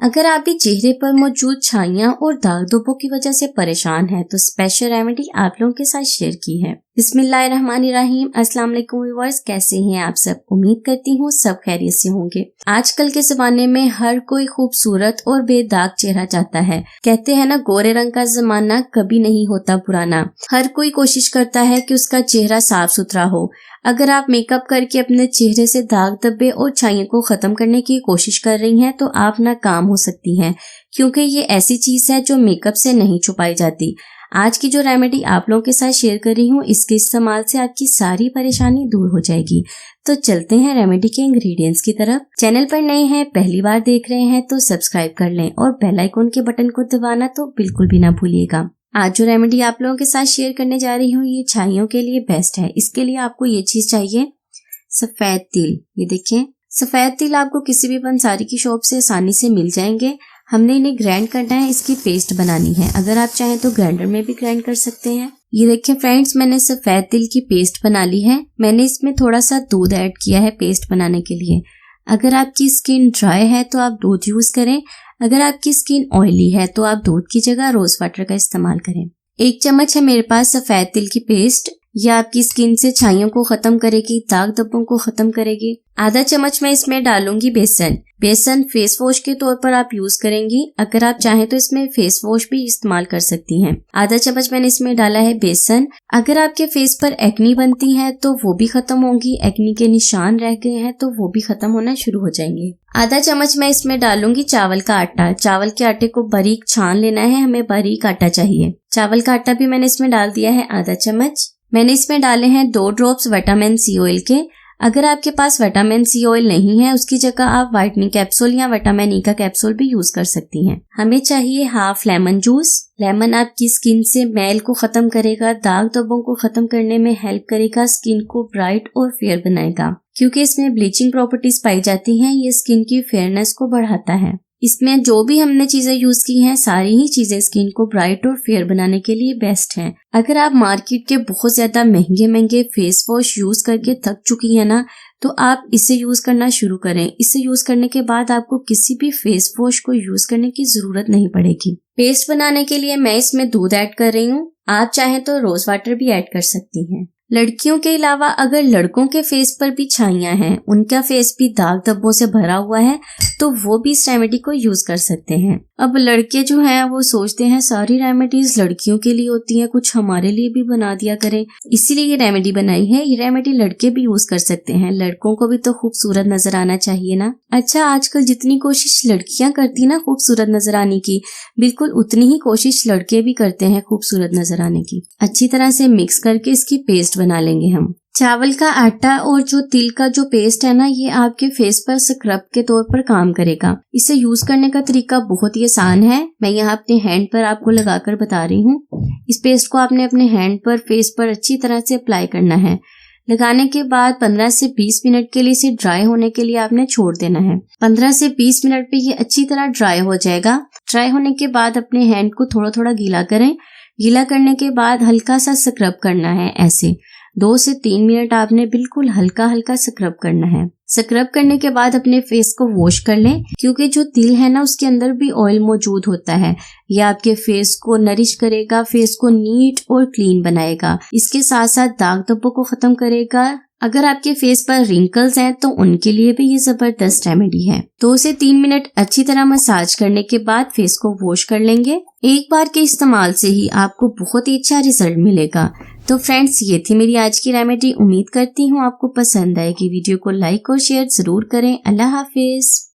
अगर आप भी चेहरे पर मौजूद छाइयाँ और दाग धब्बों की वजह से परेशान हैं तो स्पेशल रेमेडी आप लोगों के साथ शेयर की है। बिस्मिल्लाहिर्रहमानिर्रहीम। अस्सलाम वालेकुम व्यूअर्स, कैसे हैं आप सब? उम्मीद करती हूँ सब खैरियत से होंगे। आजकल के जमाने में हर कोई खूबसूरत और बेदाग चेहरा चाहता है। कहते हैं ना, गोरे रंग का जमाना कभी नहीं होता पुराना। हर कोई कोशिश करता है कि उसका चेहरा साफ सुथरा हो। अगर आप मेकअप करके अपने चेहरे से दाग धब्बे और छाइयों को खत्म करने की कोशिश कर रही हैं तो आप नाकाम हो सकती हैं, क्योंकि ये ऐसी चीज है जो मेकअप से नहीं छुपाई जाती। आज की जो रेमेडी आप लोगों के साथ शेयर कर रही हूँ, इसके इस्तेमाल से आपकी सारी परेशानी दूर हो जाएगी। तो चलते हैं रेमेडी के इंग्रेडिएंट्स की तरफ। चैनल पर नए हैं, पहली बार देख रहे हैं तो सब्सक्राइब कर लें और बेल आइकन के बटन को दबाना तो बिल्कुल भी ना भूलिएगा। आज जो रेमेडी आप लोगों के साथ शेयर करने जा रही हूँ ये छाइयों के लिए बेस्ट है। इसके लिए आपको ये चीज चाहिए, सफेद तिल। ये देखिए, सफेद तिल आपको किसी भी पंसारी की शॉप से आसानी से मिल जाएंगे। हमने इन्हें ग्राइंड करना है, इसकी पेस्ट बनानी है। अगर आप चाहें तो ग्राइंडर में भी ग्राइंड कर सकते हैं। ये देखिए फ्रेंड्स, मैंने सफेद तिल की पेस्ट बना ली है। मैंने इसमें थोड़ा सा दूध ऐड किया है पेस्ट बनाने के लिए। अगर आपकी स्किन ड्राई है तो आप दूध यूज करें। अगर आपकी स्किन ऑयली है तो आप दूध की जगह रोज वाटर का इस्तेमाल करें। 1 चम्मच है मेरे पास सफेद तिल की पेस्ट। यह आपकी स्किन से छाइयों को खत्म करेगी, दाग धब्बों को खत्म करेगी। आधा चम्मच मैं इसमें डालूंगी बेसन। बेसन फेस वॉश के तौर पर आप यूज करेंगी। अगर आप चाहें तो इसमें फेस वॉश भी इस्तेमाल कर सकती हैं। आधा चम्मच मैंने इसमें डाला है बेसन। अगर आपके फेस पर एक्नी बनती है तो वो भी खत्म होंगी। एक्नी के निशान रह गए हैं तो वो भी खत्म होना शुरू हो जाएंगे। आधा चम्मच मैं इसमें डालूंगी चावल का आटा। चावल के आटे को बारीक छान लेना है, हमें बारीक आटा चाहिए। चावल का आटा भी मैंने इसमें डाल दिया है आधा चम्मच। मैंने इसमें डाले हैं 2 ड्रॉप्स विटामिन सी ऑयल के। अगर आपके पास विटामिन सी ऑयल नहीं है, उसकी जगह आप व्हाइटनिंग कैप्सूल या विटामिन ई का कैप्सूल भी यूज कर सकती हैं। हमें चाहिए हाफ लेमन जूस। लेमन आपकी स्किन से मैल को खत्म करेगा, दाग धब्बों को खत्म करने में हेल्प करेगा, स्किन को ब्राइट और फेयर बनाएगा। क्योंकि इसमें ब्लीचिंग प्रॉपर्टीज पाई जाती हैं, ये स्किन की फेयरनेस को बढ़ाता है। इसमें जो भी हमने चीजें यूज की हैं, सारी ही चीजें स्किन को ब्राइट और फेयर बनाने के लिए बेस्ट हैं। अगर आप मार्केट के बहुत ज्यादा महंगे फेस वॉश यूज करके थक चुकी हैं ना, तो आप इसे यूज करना शुरू करें। इसे यूज करने के बाद आपको किसी भी फेस वॉश को यूज करने की जरूरत नहीं पड़ेगी। पेस्ट बनाने के लिए मैं इसमें दूध ऐड कर रही हूँ। आप चाहें तो रोज वाटर भी ऐड कर सकती हैं। लड़कियों के अलावा अगर लड़कों के फेस पर भी छाइयां हैं, उनका फेस भी दाग धब्बों से भरा हुआ है, तो वो भी इस रेमेडी को यूज कर सकते हैं। अब लड़के जो हैं वो सोचते हैं सारी रेमेडीज लड़कियों के लिए होती हैं, कुछ हमारे लिए भी बना दिया करें, इसीलिए ये रेमेडी बनाई है। ये रेमेडी लड़के भी यूज कर सकते हैं। लड़कों को भी तो खूबसूरत नजर आना चाहिए ना। अच्छा, आजकल जितनी कोशिश लड़कियां करती ना खूबसूरत नजर आने की, बिल्कुल उतनी ही कोशिश लड़के भी करते हैं खूबसूरत नजर आने की। अच्छी तरह से मिक्स करके इसकी पेस्ट बना लेंगे हम। चावल का आटा और जो तिल का जो पेस्ट है ना, ये आपके फेस पर स्क्रब के तौर पर काम करेगा। इसे यूज करने का तरीका बहुत ही आसान है। मैं यहाँ अपने हैंड पर आपको लगाकर बता रही हूँ। इस पेस्ट को आपने अपने हैंड पर, फेस पर अच्छी तरह से अप्लाई करना है। लगाने के बाद 15 से 20 मिनट के लिए इसे ड्राई होने के लिए आपने छोड़ देना है। 15 से 20 मिनट पे ये अच्छी तरह ड्राई हो जाएगा। ड्राई होने के बाद अपने हैंड को थोड़ा थोड़ा गीला करें। गीला करने के बाद हल्का सा स्क्रब करना है। ऐसे 2 से 3 मिनट आपने बिल्कुल हल्का हल्का स्क्रब करना है। स्क्रब करने के बाद अपने फेस को वॉश कर लें, क्योंकि जो तिल है ना उसके अंदर भी ऑयल मौजूद होता है। यह आपके फेस को नरिश करेगा, फेस को नीट और क्लीन बनाएगा। इसके साथ साथ दाग धब्बों को खत्म करेगा। अगर आपके फेस पर रिंकल्स हैं तो उनके लिए भी ये जबरदस्त रेमेडी है। 2 से 3 मिनट अच्छी तरह मसाज करने के बाद फेस को वॉश कर लेंगे। एक बार के इस्तेमाल से ही आपको बहुत ही अच्छा रिजल्ट मिलेगा। तो फ्रेंड्स, ये थी मेरी आज की रेमेडी। उम्मीद करती हूँ आपको पसंद आएगी। वीडियो को लाइक और शेयर जरूर करें। अल्लाह हाफिज।